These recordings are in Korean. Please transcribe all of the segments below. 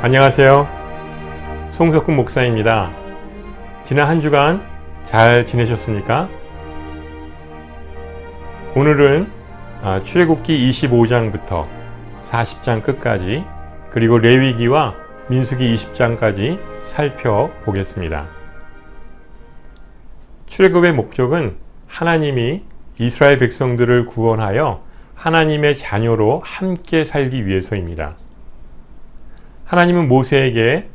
안녕하세요. 송석훈 목사입니다. 지난 한 주간 잘 지내셨습니까? 오늘은 출애굽기 25장부터 40장 끝까지 그리고 레위기와 민수기 20장까지 살펴보겠습니다. 출애굽의 목적은 하나님이 이스라엘 백성들을 구원하여 하나님의 자녀로 함께 살기 위해서입니다. 하나님은 모세에게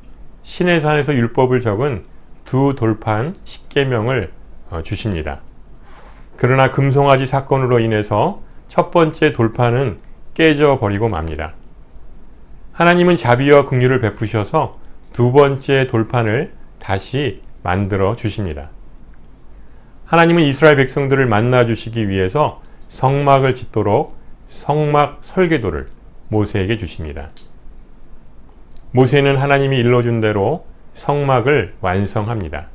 시내산에서 율법을 적은 두 돌판 십계명을 주십니다. 그러나 금송아지 사건으로 인해서 첫 번째 돌판은 깨져버리고 맙니다. 하나님은 자비와 긍휼을 베푸셔서 두 번째 돌판을 다시 만들어 주십니다. 하나님은 이스라엘 백성들을 만나 주시기 위해서 성막을 짓도록 성막 설계도를 모세에게 주십니다. 모세는 하나님이 일러준 대로 성막을 완성합니다.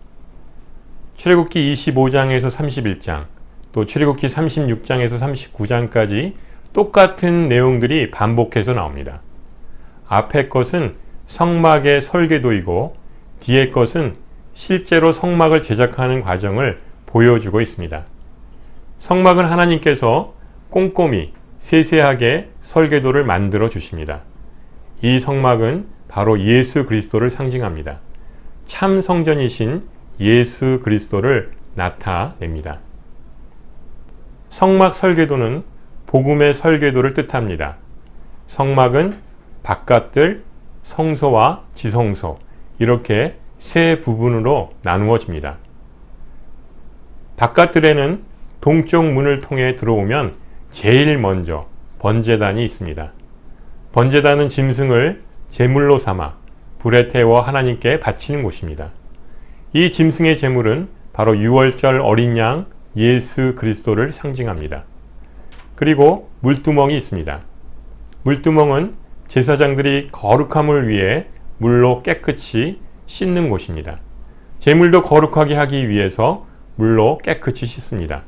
출애굽기 25장에서 31장, 또 출애굽기 36장에서 39장까지 똑같은 내용들이 반복해서 나옵니다. 앞의 것은 성막의 설계도이고 뒤의 것은 실제로 성막을 제작하는 과정을 보여주고 있습니다. 성막은 하나님께서 꼼꼼히 세세하게 설계도를 만들어 주십니다. 이 성막은 바로 예수 그리스도를 상징합니다. 참 성전이신 예수 그리스도를 나타냅니다. 성막 설계도는 복음의 설계도를 뜻합니다. 성막은 바깥들, 성소와 지성소 이렇게 세 부분으로 나누어집니다. 바깥들에는 동쪽 문을 통해 들어오면 제일 먼저 번제단이 있습니다. 번제단은 짐승을 제물로 삼아 불에 태워 하나님께 바치는 곳입니다. 이 짐승의 제물은 바로 유월절 어린 양 예수 그리스도를 상징합니다. 그리고 물두멍이 있습니다. 물두멍은 제사장들이 거룩함을 위해 물로 깨끗이 씻는 곳입니다. 제물도 거룩하게 하기 위해서 물로 깨끗이 씻습니다.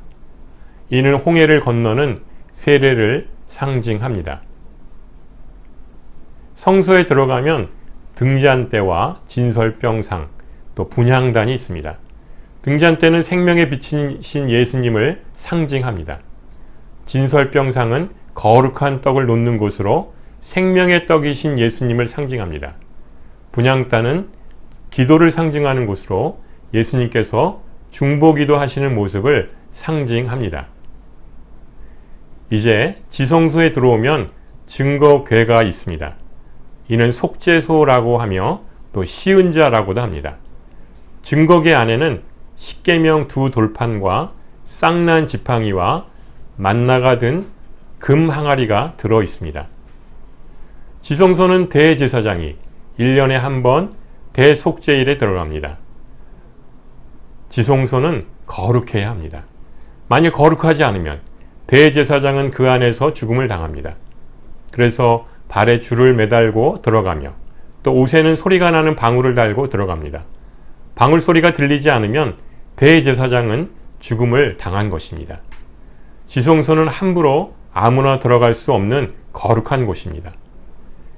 이는 홍해를 건너는 세례를 상징합니다. 성소에 들어가면 등잔대와 진설병상, 또 분향단이 있습니다. 등잔대는 생명의 빛이신 예수님을 상징합니다. 진설병상은 거룩한 떡을 놓는 곳으로 생명의 떡이신 예수님을 상징합니다. 분향단은 기도를 상징하는 곳으로 예수님께서 중보기도 하시는 모습을 상징합니다. 이제 지성소에 들어오면 증거궤가 있습니다. 이는 속죄소라고 하며 또 시은자라고도 합니다. 증거궤 안에는 십계명 두 돌판과 쌍난 지팡이와 만나가 든 금 항아리가 들어 있습니다. 지성소는 대제사장이 1년에 한 번 대속죄일에 들어갑니다. 지성소는 거룩해야 합니다. 만약 거룩하지 않으면 대제사장은 그 안에서 죽음을 당합니다. 그래서 발에 줄을 매달고 들어가며 또 옷에는 소리가 나는 방울을 달고 들어갑니다. 방울 소리가 들리지 않으면 대제사장은 죽음을 당한 것입니다. 지성소는 함부로 아무나 들어갈 수 없는 거룩한 곳입니다.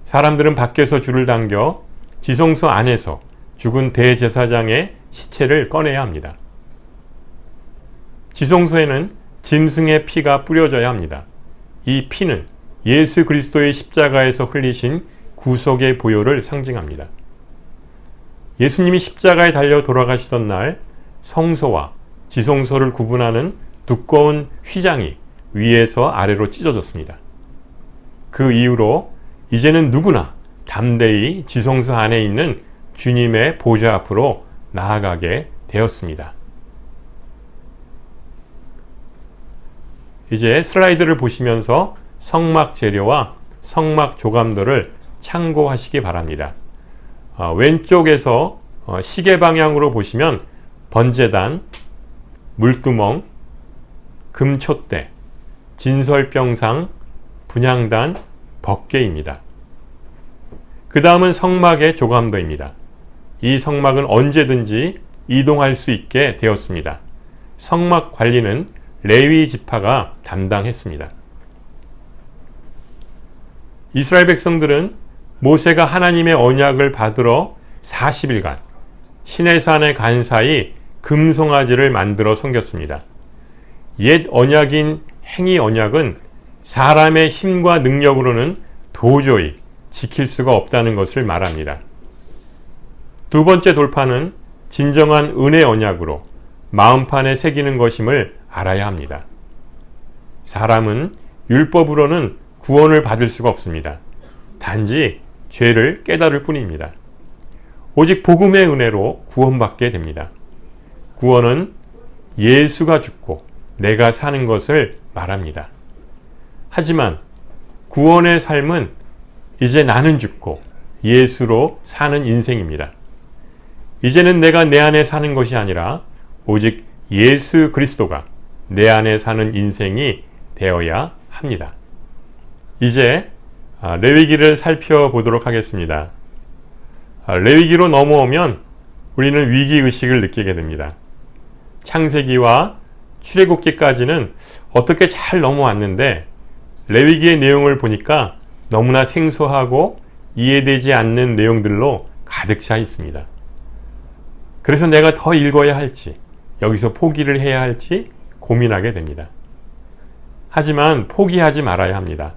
사람들은 밖에서 줄을 당겨 지성소 안에서 죽은 대제사장의 시체를 꺼내야 합니다. 지성소에는 짐승의 피가 뿌려져야 합니다. 이 피는 예수 그리스도의 십자가에서 흘리신 구속의 보혈을 상징합니다. 예수님이 십자가에 달려 돌아가시던 날 성소와 지성소를 구분하는 두꺼운 휘장이 위에서 아래로 찢어졌습니다. 그 이후로 이제는 누구나 담대히 지성소 안에 있는 주님의 보좌 앞으로 나아가게 되었습니다. 이제 슬라이드를 보시면서 성막 재료와 성막 조감도를 참고하시기 바랍니다. 왼쪽에서 시계 방향으로 보시면 번제단, 물두멍, 금촛대, 진설병상, 분향단, 법궤입니다. 그 다음은 성막의 조감도입니다. 이 성막은 언제든지 이동할 수 있게 되었습니다. 성막 관리는 레위 지파가 담당했습니다. 이스라엘 백성들은 모세가 하나님의 언약을 받으러 40일간 시내산에 간 사이 금송아지를 만들어 섬겼습니다. 옛 언약인 행위 언약은 사람의 힘과 능력으로는 도저히 지킬 수가 없다는 것을 말합니다. 두 번째 돌파는 진정한 은혜 언약으로 마음판에 새기는 것임을 알아야 합니다. 사람은 율법으로는 구원을 받을 수가 없습니다. 단지 죄를 깨달을 뿐입니다. 오직 복음의 은혜로 구원받게 됩니다. 구원은 예수가 죽고 내가 사는 것을 말합니다. 하지만 구원의 삶은 이제 나는 죽고 예수로 사는 인생입니다. 이제는 내가 내 안에 사는 것이 아니라 오직 예수 그리스도가 내 안에 사는 인생이 되어야 합니다. 이제 레위기를 살펴보도록 하겠습니다. 레위기로 넘어오면 우리는 위기의식을 느끼게 됩니다. 창세기와 출애굽기까지는 어떻게 잘 넘어왔는데 레위기의 내용을 보니까 너무나 생소하고 이해되지 않는 내용들로 가득 차 있습니다. 그래서 내가 더 읽어야 할지, 여기서 포기를 해야 할지 고민하게 됩니다. 하지만 포기하지 말아야 합니다.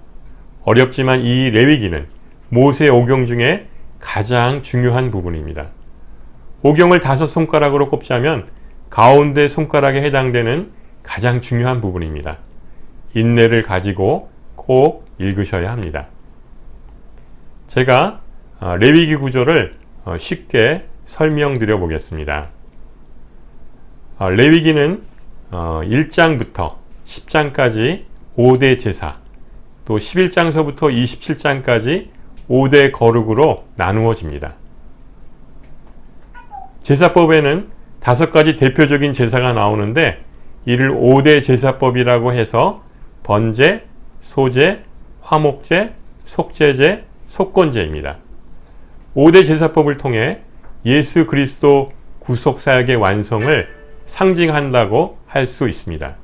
어렵지만 이 레위기는 모세 오경 중에 가장 중요한 부분입니다. 오경을 5손가락으로 꼽자면 가운데 손가락에 해당되는 가장 중요한 부분입니다. 인내를 가지고 꼭 읽으셔야 합니다. 제가 레위기 구조를 쉽게 설명드려 보겠습니다. 레위기는 1장부터 10장까지 5대 제사, 또 11장서부터 27장까지 5대 거룩으로 나누어집니다. 제사법에는 5가지 대표적인 제사가 나오는데 이를 5대 제사법이라고 해서 번제, 소제, 화목제, 속죄제, 속건제입니다. 5대 제사법을 통해 예수 그리스도 구속사역의 완성을 상징한다고 할 수 있습니다.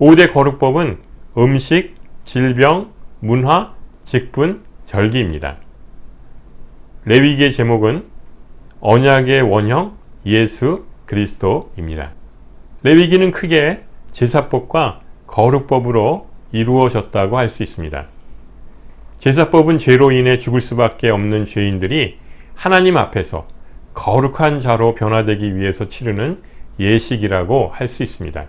5대 거룩법은 음식, 질병, 문화, 직분, 절기입니다. 레위기의 제목은 언약의 원형 예수 그리스도입니다. 레위기는 크게 제사법과 거룩법으로 이루어졌다고 할 수 있습니다. 제사법은 죄로 인해 죽을 수밖에 없는 죄인들이 하나님 앞에서 거룩한 자로 변화되기 위해서 치르는 예식이라고 할 수 있습니다.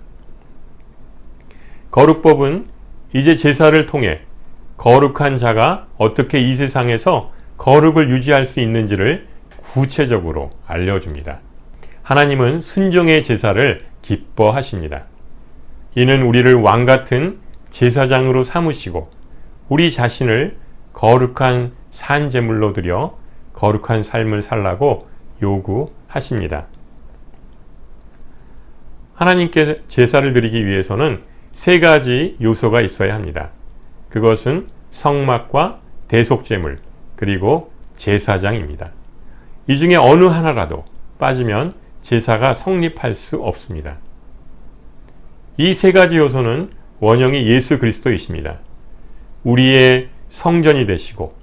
거룩법은 이제 제사를 통해 거룩한 자가 어떻게 이 세상에서 거룩을 유지할 수 있는지를 구체적으로 알려줍니다. 하나님은 순종의 제사를 기뻐하십니다. 이는 우리를 왕같은 제사장으로 삼으시고 우리 자신을 거룩한 산제물로 드려 거룩한 삶을 살라고 요구하십니다. 하나님께 제사를 드리기 위해서는 3가지 요소가 있어야 합니다. 그것은 성막과 대속제물, 그리고 제사장입니다. 이 중에 어느 하나라도 빠지면 제사가 성립할 수 없습니다. 이 3가지 요소는 원형이 예수 그리스도이십니다. 우리의 성전이 되시고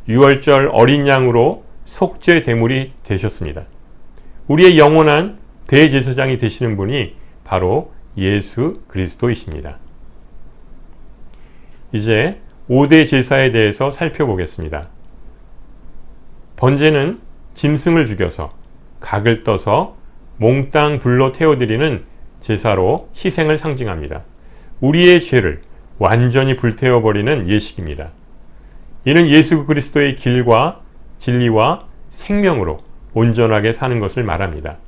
유월절 어린 양으로 속죄 대물이 되셨습니다. 우리의 영원한 대제사장이 되시는 분이 바로 예수 그리스도이십니다. 이제 5대 제사에 대해서 살펴보겠습니다. 번제는 짐승을 죽여서 각을 떠서 몽땅 불로 태워드리는 제사로 희생을 상징합니다. 우리의 죄를 완전히 불태워버리는 예식입니다. 이는 예수 그리스도의 길과 진리와 생명으로 온전하게 사는 것을 말합니다.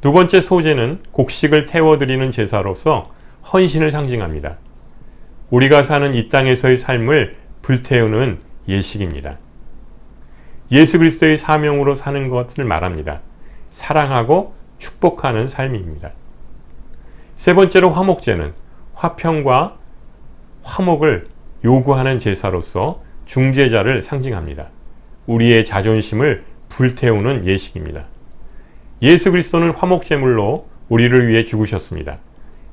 두 번째 소제는 곡식을 태워드리는 제사로서 헌신을 상징합니다. 우리가 사는 이 땅에서의 삶을 불태우는 예식입니다. 예수 그리스도의 사명으로 사는 것을 말합니다. 사랑하고 축복하는 삶입니다. 세 번째로 화목제는 화평과 화목을 요구하는 제사로서 중재자를 상징합니다. 우리의 자존심을 불태우는 예식입니다. 예수 그리스도는 화목제물로 우리를 위해 죽으셨습니다.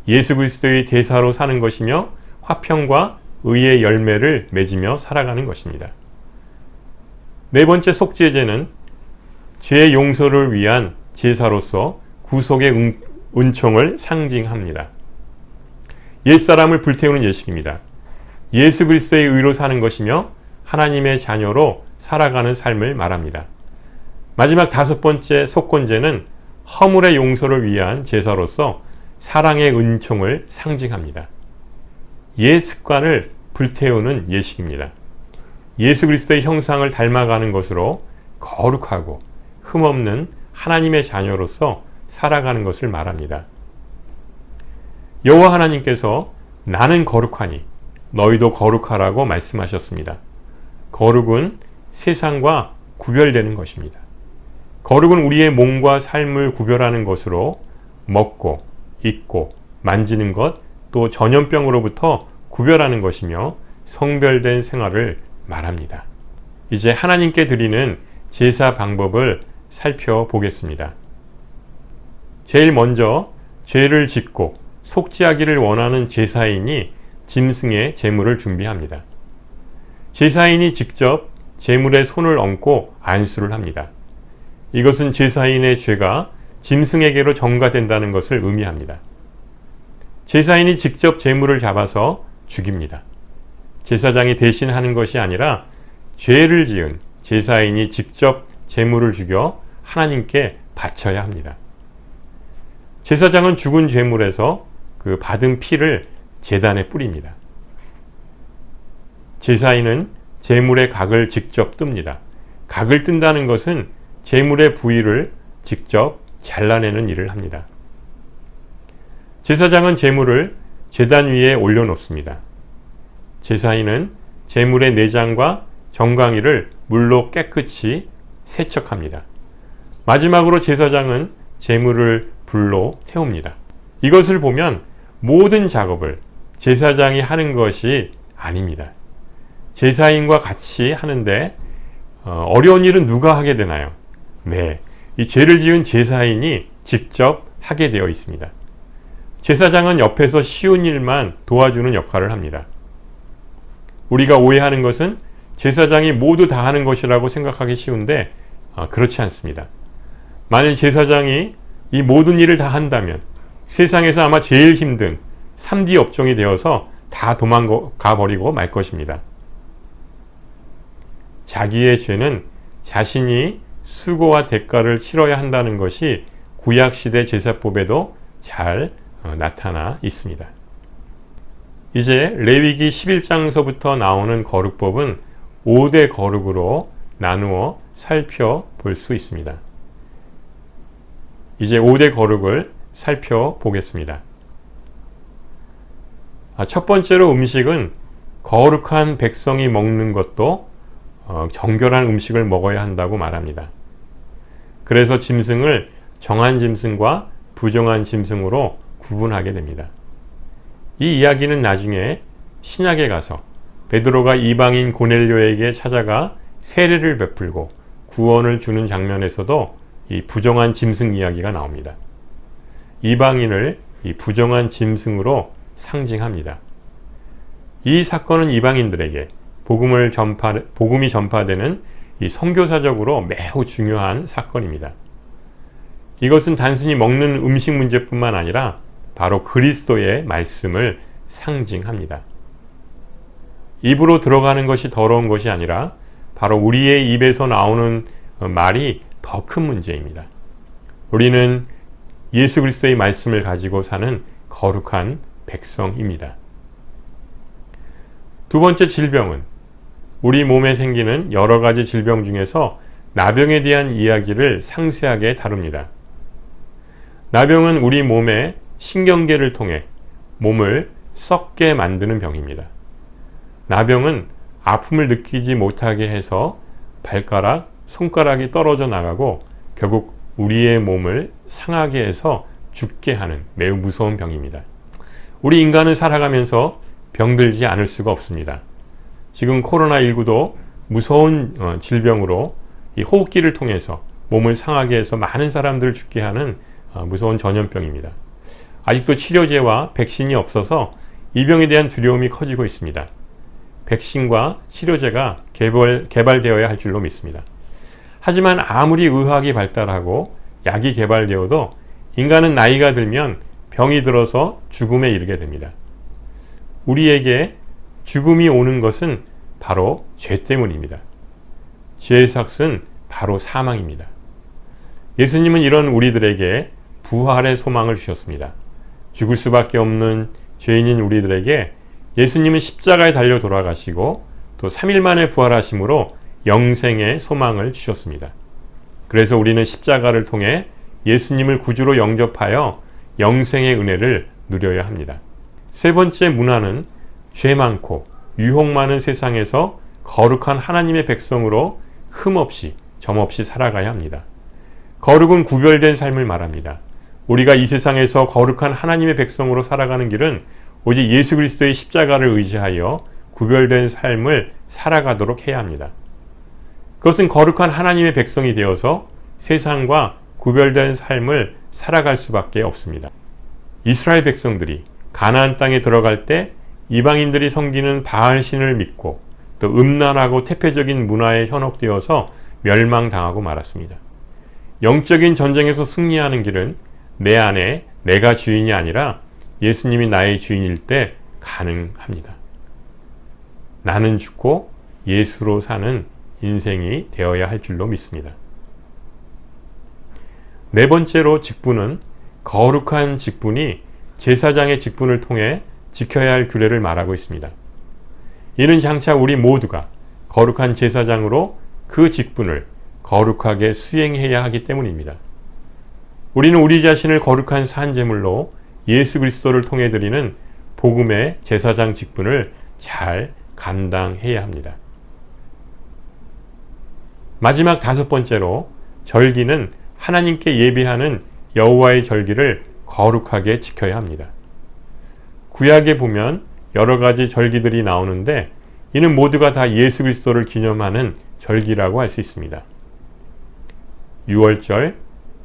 예수 그리스도의 대사로 사는 것이며 화평과 의의 열매를 맺으며 살아가는 것입니다. 네 번째 속죄제는 죄 용서를 위한 제사로서 구속의 은총을 상징합니다. 옛사람을 불태우는 예식입니다. 예수 그리스도의 의로 사는 것이며 하나님의 자녀로 살아가는 삶을 말합니다. 마지막 다섯 번째 속건제는 허물의 용서를 위한 제사로서 사랑의 은총을 상징합니다. 옛 습관을 불태우는 예식입니다. 예수 그리스도의 형상을 닮아가는 것으로 거룩하고 흠없는 하나님의 자녀로서 살아가는 것을 말합니다. 여호와 하나님께서 나는 거룩하니 너희도 거룩하라고 말씀하셨습니다. 거룩은 세상과 구별되는 것입니다. 거룩은 우리의 몸과 삶을 구별하는 것으로 먹고, 입고, 만지는 것, 또 전염병으로부터 구별하는 것이며 성별된 생활을 말합니다. 이제 하나님께 드리는 제사 방법을 살펴보겠습니다. 제일 먼저 죄를 짓고 속죄하기를 원하는 제사인이 짐승의 제물을 준비합니다. 제사인이 직접 제물에 손을 얹고 안수를 합니다. 이것은 제사인의 죄가 짐승에게로 전가된다는 것을 의미합니다. 제사인이 직접 제물을 잡아서 죽입니다. 제사장이 대신 하는 것이 아니라 죄를 지은 제사인이 직접 제물을 죽여 하나님께 바쳐야 합니다. 제사장은 죽은 제물에서 그 받은 피를 제단에 뿌립니다. 제사인은 제물의 각을 직접 뜹니다. 각을 뜬다는 것은 제물의 부위를 직접 잘라내는 일을 합니다. 제사장은 제물을 제단 위에 올려놓습니다. 제사인은 제물의 내장과 정강이를 물로 깨끗이 세척합니다. 마지막으로 제사장은 제물을 불로 태웁니다. 이것을 보면 모든 작업을 제사장이 하는 것이 아닙니다. 제사인과 같이 하는데 어려운 일은 누가 하게 되나요? 네, 이 죄를 지은 제사인이 직접 하게 되어 있습니다. 제사장은 옆에서 쉬운 일만 도와주는 역할을 합니다. 우리가 오해하는 것은 제사장이 모두 다 하는 것이라고 생각하기 쉬운데 그렇지 않습니다. 만일 제사장이 이 모든 일을 다 한다면 세상에서 아마 제일 힘든 3D 업종이 되어서 다 도망가 버리고 말 것입니다. 자기의 죄는 자신이 수고와 대가를 치러야 한다는 것이 구약시대 제사법에도 잘 나타나 있습니다. 이제 레위기 11장서부터 나오는 거룩법은 5대 거룩으로 나누어 살펴볼 수 있습니다. 이제 5대 거룩을 살펴보겠습니다. 첫 번째로 음식은 거룩한 백성이 먹는 것도 정결한 음식을 먹어야 한다고 말합니다. 그래서 짐승을 정한 짐승과 부정한 짐승으로 구분하게 됩니다. 이 이야기는 나중에 신약에 가서 베드로가 이방인 고넬료에게 찾아가 세례를 베풀고 구원을 주는 장면에서도 이 부정한 짐승 이야기가 나옵니다. 이방인을 이 부정한 짐승으로 상징합니다. 이 사건은 이방인들에게 복음이 전파되는 이 선교사적으로 매우 중요한 사건입니다. 이것은 단순히 먹는 음식 문제뿐만 아니라 바로 그리스도의 말씀을 상징합니다. 입으로 들어가는 것이 더러운 것이 아니라 바로 우리의 입에서 나오는 말이 더 큰 문제입니다. 우리는 예수 그리스도의 말씀을 가지고 사는 거룩한 백성입니다. 두 번째 질병은 우리 몸에 생기는 여러 가지 질병 중에서 나병에 대한 이야기를 상세하게 다룹니다. 나병은 우리 몸의 신경계를 통해 몸을 썩게 만드는 병입니다. 나병은 아픔을 느끼지 못하게 해서 발가락, 손가락이 떨어져 나가고 결국 우리의 몸을 상하게 해서 죽게 하는 매우 무서운 병입니다. 우리 인간은 살아가면서 병들지 않을 수가 없습니다. 지금 코로나19도 무서운 질병으로 이 호흡기를 통해서 몸을 상하게 해서 많은 사람들을 죽게 하는 무서운 전염병입니다. 아직도 치료제와 백신이 없어서 이 병에 대한 두려움이 커지고 있습니다. 백신과 치료제가 개발되어야 할 줄로 믿습니다. 하지만 아무리 의학이 발달하고 약이 개발되어도 인간은 나이가 들면 병이 들어서 죽음에 이르게 됩니다. 우리에게 죽음이 오는 것은 바로 죄 때문입니다. 죄의 삭은 바로 사망입니다. 예수님은 이런 우리들에게 부활의 소망을 주셨습니다. 죽을 수밖에 없는 죄인인 우리들에게 예수님은 십자가에 달려 돌아가시고 또 3일 만에 부활하심으로 영생의 소망을 주셨습니다. 그래서 우리는 십자가를 통해 예수님을 구주로 영접하여 영생의 은혜를 누려야 합니다. 세 번째 문화는 죄 많고 유혹 많은 세상에서 거룩한 하나님의 백성으로 흠없이 점없이 살아가야 합니다. 거룩은 구별된 삶을 말합니다. 우리가 이 세상에서 거룩한 하나님의 백성으로 살아가는 길은 오직 예수 그리스도의 십자가를 의지하여 구별된 삶을 살아가도록 해야 합니다. 그것은 거룩한 하나님의 백성이 되어서 세상과 구별된 삶을 살아갈 수밖에 없습니다. 이스라엘 백성들이 가나안 땅에 들어갈 때 이방인들이 섬기는 바알신을 믿고 또 음란하고 태폐적인 문화에 현혹되어서 멸망당하고 말았습니다. 영적인 전쟁에서 승리하는 길은 내 안에 내가 주인이 아니라 예수님이 나의 주인일 때 가능합니다. 나는 죽고 예수로 사는 인생이 되어야 할 줄로 믿습니다. 네 번째로 직분은 거룩한 직분이 제사장의 직분을 통해 지켜야 할 규례를 말하고 있습니다. 이는 장차 우리 모두가 거룩한 제사장으로 그 직분을 거룩하게 수행해야 하기 때문입니다. 우리는 우리 자신을 거룩한 산제물로 예수 그리스도를 통해 드리는 복음의 제사장 직분을 잘 감당해야 합니다. 마지막 다섯 번째로 절기는 하나님께 예배하는 여호와의 절기를 거룩하게 지켜야 합니다. 구약에 보면 여러 가지 절기들이 나오는데 이는 모두가 다 예수 그리스도를 기념하는 절기라고 할 수 있습니다. 유월절,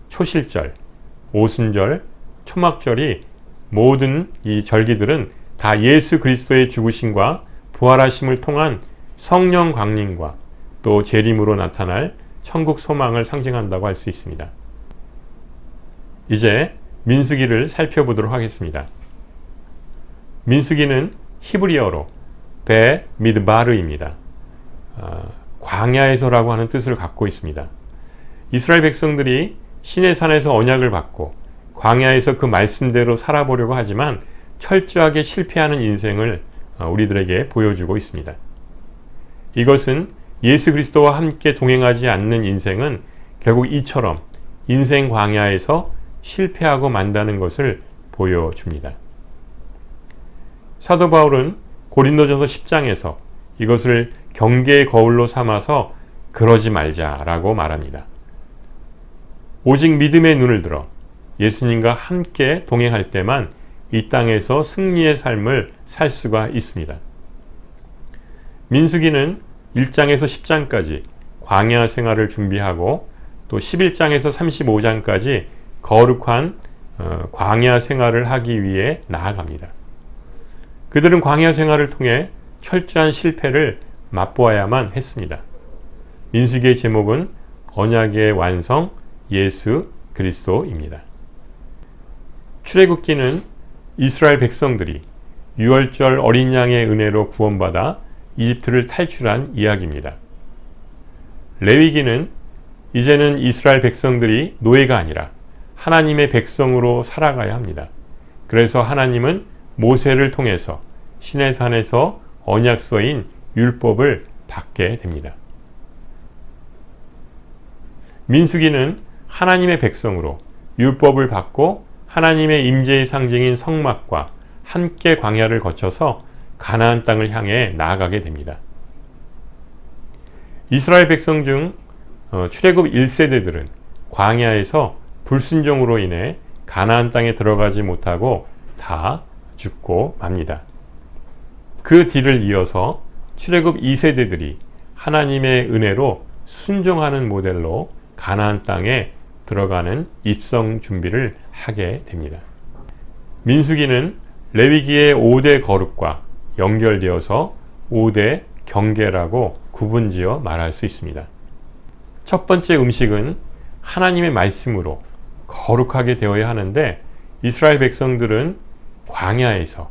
초실절, 오순절, 초막절이 모든 이 절기들은 다 예수 그리스도의 죽으심과 부활하심을 통한 성령 강림과 또 재림으로 나타날 천국 소망을 상징한다고 할 수 있습니다. 이제 민수기를 살펴보도록 하겠습니다. 민수기는 히브리어로 베 미드바르입니다. 광야에서라고 하는 뜻을 갖고 있습니다. 이스라엘 백성들이 시내산에서 언약을 받고 광야에서 그 말씀대로 살아보려고 하지만 철저하게 실패하는 인생을 우리들에게 보여주고 있습니다. 이것은 예수 그리스도와 함께 동행하지 않는 인생은 결국 이처럼 인생 광야에서 실패하고 만다는 것을 보여줍니다. 사도 바울은 고린도전서 10장에서 이것을 경계의 거울로 삼아서 그러지 말자라고 말합니다. 오직 믿음의 눈을 들어 예수님과 함께 동행할 때만 이 땅에서 승리의 삶을 살 수가 있습니다. 민수기는 1장에서 10장까지 광야 생활을 준비하고 또 11장에서 35장까지 거룩한 광야 생활을 하기 위해 나아갑니다. 그들은 광야 생활을 통해 철저한 실패를 맛보아야만 했습니다. 민수기의 제목은 언약의 완성 예수 그리스도입니다. 출애굽기는 이스라엘 백성들이 유월절 어린 양의 은혜로 구원받아 이집트를 탈출한 이야기입니다. 레위기는 이제는 이스라엘 백성들이 노예가 아니라 하나님의 백성으로 살아가야 합니다. 그래서 하나님은 모세를 통해서 시내산에서 언약서인 율법을 받게 됩니다. 민수기는 하나님의 백성으로 율법을 받고 하나님의 임재의 상징인 성막과 함께 광야를 거쳐서 가나안 땅을 향해 나아가게 됩니다. 이스라엘 백성 중 출애굽 1세대들은 광야에서 불순종으로 인해 가나안 땅에 들어가지 못하고 다 죽고 맙니다. 그 뒤를 이어서 출애굽 2세대들이 하나님의 은혜로 순종하는 모델로 가나안 땅에 들어가는 입성 준비를 하게 됩니다. 민수기는 레위기의 5대 거룩과 연결되어서 5대 경계라고 구분지어 말할 수 있습니다. 첫 번째 음식은 하나님의 말씀으로 거룩하게 되어야 하는데 이스라엘 백성들은 광야에서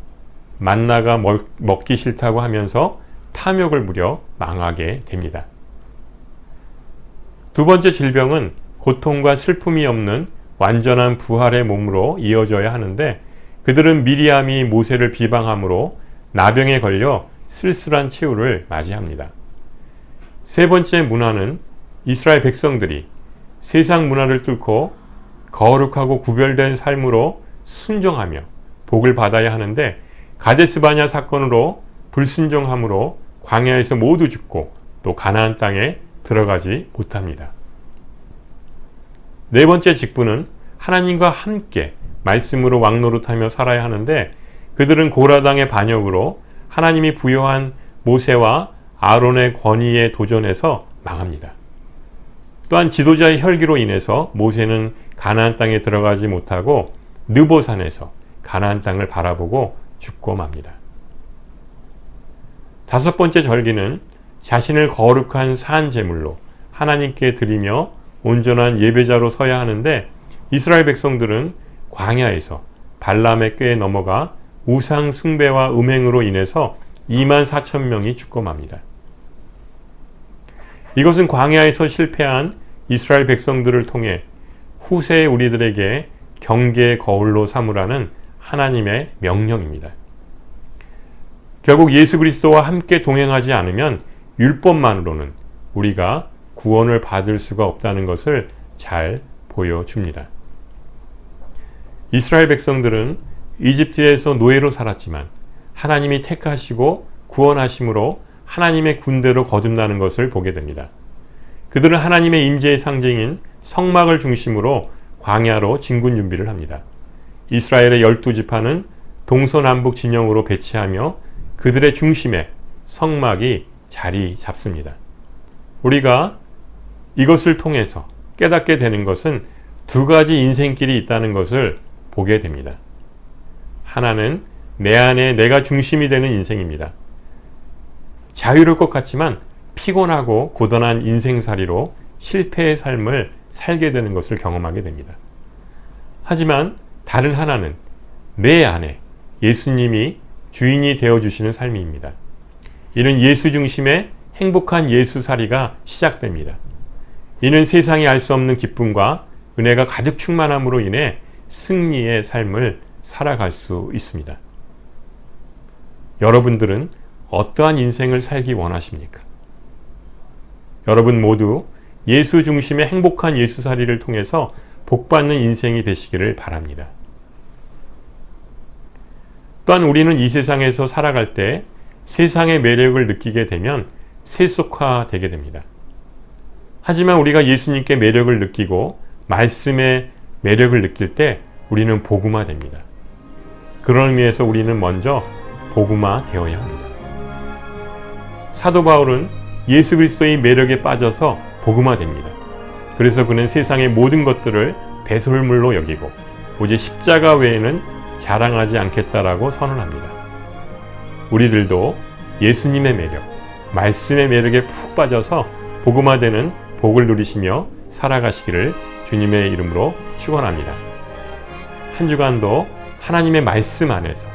만나가 먹기 싫다고 하면서 탐욕을 부려 망하게 됩니다. 두 번째 질병은 고통과 슬픔이 없는 완전한 부활의 몸으로 이어져야 하는데 그들은 미리암이 모세를 비방함으로 나병에 걸려 쓸쓸한 최후를 맞이합니다. 세 번째 문화는 이스라엘 백성들이 세상 문화를 뚫고 거룩하고 구별된 삶으로 순종하며 복을 받아야 하는데 가데스 바냐 사건으로 불순종함으로 광야에서 모두 죽고 또 가나안 땅에 들어가지 못합니다. 네 번째 직분은 하나님과 함께 말씀으로 왕노릇하며 살아야 하는데 그들은 고라당의 반역으로 하나님이 부여한 모세와 아론의 권위에 도전해서 망합니다. 또한 지도자의 혈기로 인해서 모세는 가나안 땅에 들어가지 못하고 느보산에서 가나안 땅을 바라보고 죽고 맙니다. 다섯 번째 절기는 자신을 거룩한 산 제물로 하나님께 드리며 온전한 예배자로 서야 하는데 이스라엘 백성들은 광야에서 발람의 꾀에 넘어가 우상 숭배와 음행으로 인해서 24,000명이 죽고 맙니다. 이것은 광야에서 실패한 이스라엘 백성들을 통해 후세의 우리들에게 경계의 거울로 삼으라는 하나님의 명령입니다. 결국 예수 그리스도와 함께 동행하지 않으면 율법만으로는 우리가 구원을 받을 수가 없다는 것을 잘 보여줍니다. 이스라엘 백성들은 이집트에서 노예로 살았지만 하나님이 택하시고 구원하심으로 하나님의 군대로 거듭나는 것을 보게 됩니다. 그들은 하나님의 임재의 상징인 성막을 중심으로 광야로 진군 준비를 합니다. 이스라엘의 12지파는 동서남북 진영으로 배치하며 그들의 중심에 성막이 자리 잡습니다. 우리가 이것을 통해서 깨닫게 되는 것은 두 가지 인생길이 있다는 것을 보게 됩니다. 하나는 내 안에 내가 중심이 되는 인생입니다. 자유로울 것 같지만 피곤하고 고단한 인생살이로 실패의 삶을 살게 되는 것을 경험하게 됩니다. 하지만 다른 하나는 내 안에 예수님이 주인이 되어주시는 삶입니다. 이는 예수 중심의 행복한 예수살이가 시작됩니다. 이는 세상이 알 수 없는 기쁨과 은혜가 가득 충만함으로 인해 승리의 삶을 살아갈 수 있습니다. 여러분들은 어떠한 인생을 살기 원하십니까? 여러분 모두 예수 중심의 행복한 예수살이를 통해서 복받는 인생이 되시기를 바랍니다. 또한 우리는 이 세상에서 살아갈 때 세상의 매력을 느끼게 되면 세속화되게 됩니다. 하지만 우리가 예수님께 매력을 느끼고 말씀의 매력을 느낄 때 우리는 복음화됩니다. 그런 의미에서 우리는 먼저 복음화 되어야 합니다. 사도 바울은 예수 그리스도의 매력에 빠져서 복음화됩니다. 그래서 그는 세상의 모든 것들을 배설물로 여기고 오직 십자가 외에는 자랑하지 않겠다라고 선언합니다. 우리들도 예수님의 매력, 말씀의 매력에 푹 빠져서 복음화되는 복을 누리시며 살아가시기를 주님의 이름으로 축원합니다. 한 주간도 하나님의 말씀 안에서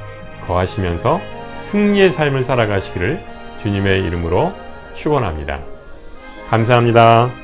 거하시면서 승리의 삶을 살아가시기를 주님의 이름으로 축원합니다. 감사합니다.